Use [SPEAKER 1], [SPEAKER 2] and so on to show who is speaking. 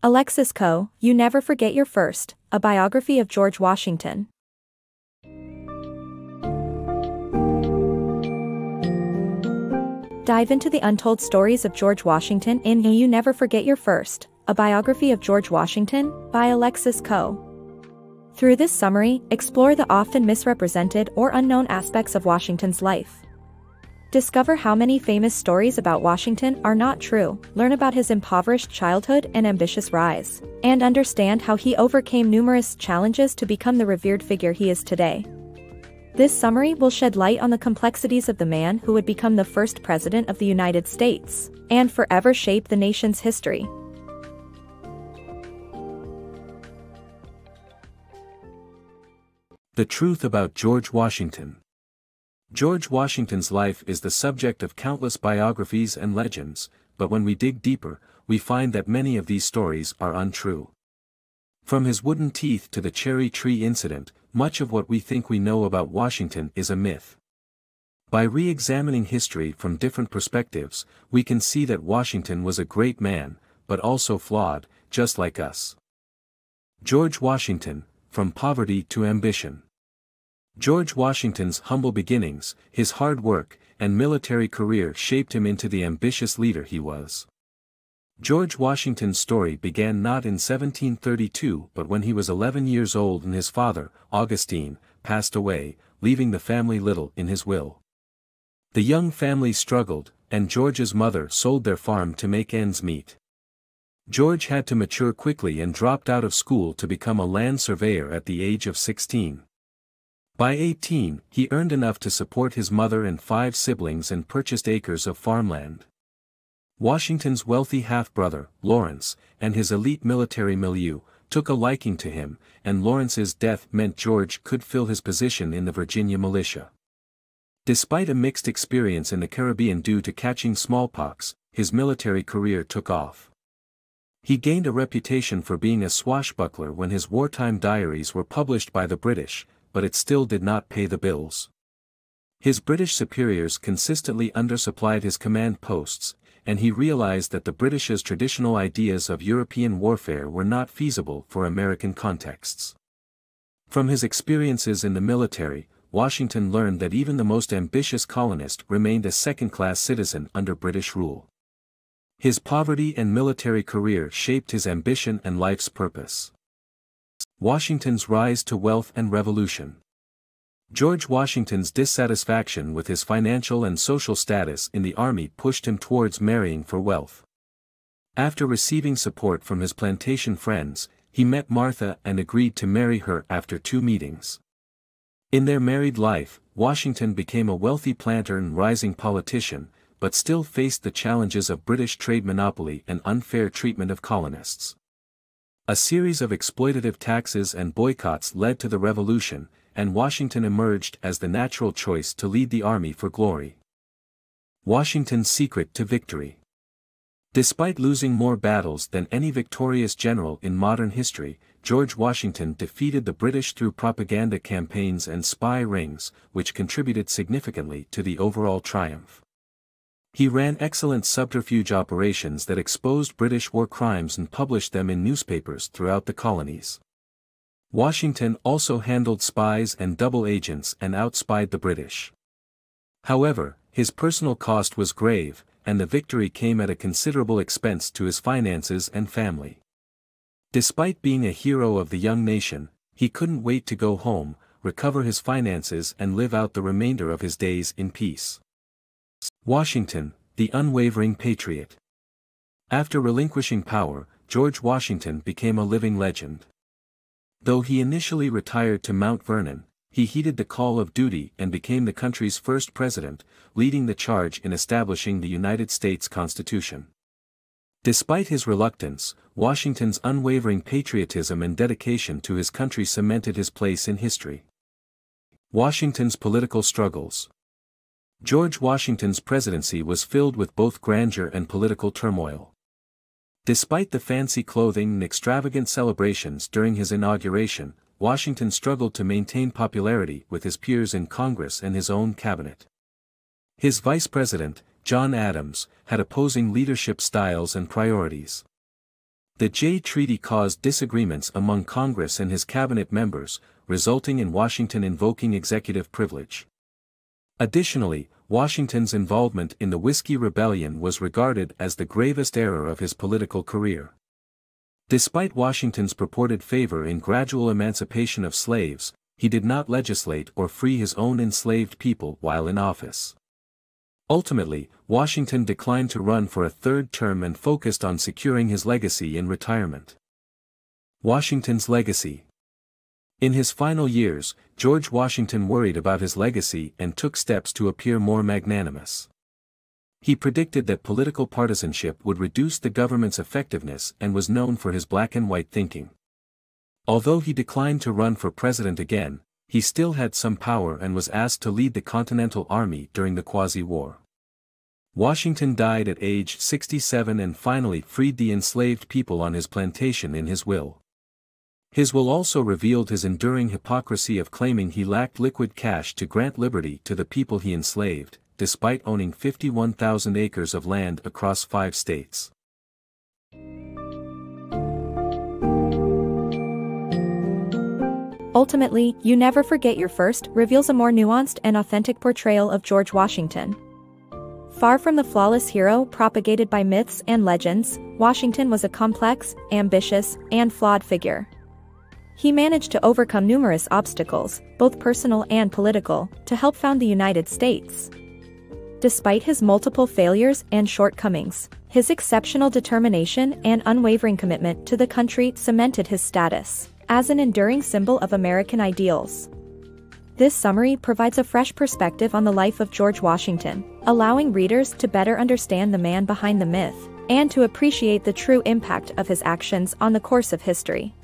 [SPEAKER 1] Alexis Coe, You Never Forget Your First, a biography of George Washington. Dive into the untold stories of George Washington in You Never Forget Your First, a biography of George Washington, by Alexis Coe. Through this summary, explore the often misrepresented or unknown aspects of Washington's life. Discover how many famous stories about Washington are not true, learn about his impoverished childhood and ambitious rise, and understand how he overcame numerous challenges to become the revered figure he is today. This summary will shed light on the complexities of the man who would become the first president of the United States, and forever shape the nation's history.
[SPEAKER 2] The truth about George Washington. George Washington's life is the subject of countless biographies and legends, but when we dig deeper, we find that many of these stories are untrue. From his wooden teeth to the cherry tree incident, much of what we think we know about Washington is a myth. By re-examining history from different perspectives, we can see that Washington was a great man, but also flawed, just like us. George Washington, from poverty to ambition. George Washington's humble beginnings, his hard work, and military career shaped him into the ambitious leader he was. George Washington's story began not in 1732 but when he was 11 years old and his father, Augustine, passed away, leaving the family little in his will. The young family struggled, and George's mother sold their farm to make ends meet. George had to mature quickly and dropped out of school to become a land surveyor at the age of 16. By 18, he earned enough to support his mother and 5 siblings and purchased acres of farmland. Washington's wealthy half-brother, Lawrence, and his elite military milieu, took a liking to him, and Lawrence's death meant George could fill his position in the Virginia militia. Despite a mixed experience in the Caribbean due to catching smallpox, his military career took off. He gained a reputation for being a swashbuckler when his wartime diaries were published by the British, but it still did not pay the bills. His British superiors consistently undersupplied his command posts, and he realized that the British's traditional ideas of European warfare were not feasible for American contexts. From his experiences in the military, Washington learned that even the most ambitious colonist remained a second-class citizen under British rule. His poverty and military career shaped his ambition and life's purpose. Washington's rise to wealth and revolution. George Washington's dissatisfaction with his financial and social status in the army pushed him towards marrying for wealth. After receiving support from his plantation friends, he met Martha and agreed to marry her after 2 meetings. In their married life, Washington became a wealthy planter and rising politician, but still faced the challenges of British trade monopoly and unfair treatment of colonists. A series of exploitative taxes and boycotts led to the Revolution, and Washington emerged as the natural choice to lead the army for glory. Washington's secret to victory. Despite losing more battles than any victorious general in modern history, George Washington defeated the British through propaganda campaigns and spy rings, which contributed significantly to the overall triumph. He ran excellent subterfuge operations that exposed British war crimes and published them in newspapers throughout the colonies. Washington also handled spies and double agents and outspied the British. However, his personal cost was grave, and the victory came at a considerable expense to his finances and family. Despite being a hero of the young nation, he couldn't wait to go home, recover his finances and live out the remainder of his days in peace. Washington, the unwavering patriot. After relinquishing power, George Washington became a living legend. Though he initially retired to Mount Vernon, he heeded the call of duty and became the country's first president, leading the charge in establishing the United States Constitution. Despite his reluctance, Washington's unwavering patriotism and dedication to his country cemented his place in history. Washington's political struggles. George Washington's presidency was filled with both grandeur and political turmoil. Despite the fancy clothing and extravagant celebrations during his inauguration, Washington struggled to maintain popularity with his peers in Congress and his own cabinet. His vice president, John Adams, had opposing leadership styles and priorities. The Jay Treaty caused disagreements among Congress and his cabinet members, resulting in Washington invoking executive privilege. Additionally, Washington's involvement in the Whiskey Rebellion was regarded as the gravest error of his political career. Despite Washington's purported favor in gradual emancipation of slaves, he did not legislate or free his own enslaved people while in office. Ultimately, Washington declined to run for a third term and focused on securing his legacy in retirement. Washington's legacy. In his final years, George Washington worried about his legacy and took steps to appear more magnanimous. He predicted that political partisanship would reduce the government's effectiveness and was known for his black-and-white thinking. Although he declined to run for president again, he still had some power and was asked to lead the Continental Army during the Quasi-War. Washington died at age 67 and finally freed the enslaved people on his plantation in his will. His will also revealed his enduring hypocrisy of claiming he lacked liquid cash to grant liberty to the people he enslaved, despite owning 51,000 acres of land across 5 states.
[SPEAKER 1] Ultimately, You Never Forget Your First reveals a more nuanced and authentic portrayal of George Washington. Far from the flawless hero propagated by myths and legends, Washington was a complex, ambitious, and flawed figure. He managed to overcome numerous obstacles, both personal and political, to help found the United States. Despite his multiple failures and shortcomings, his exceptional determination and unwavering commitment to the country cemented his status as an enduring symbol of American ideals. This summary provides a fresh perspective on the life of George Washington, allowing readers to better understand the man behind the myth, and to appreciate the true impact of his actions on the course of history.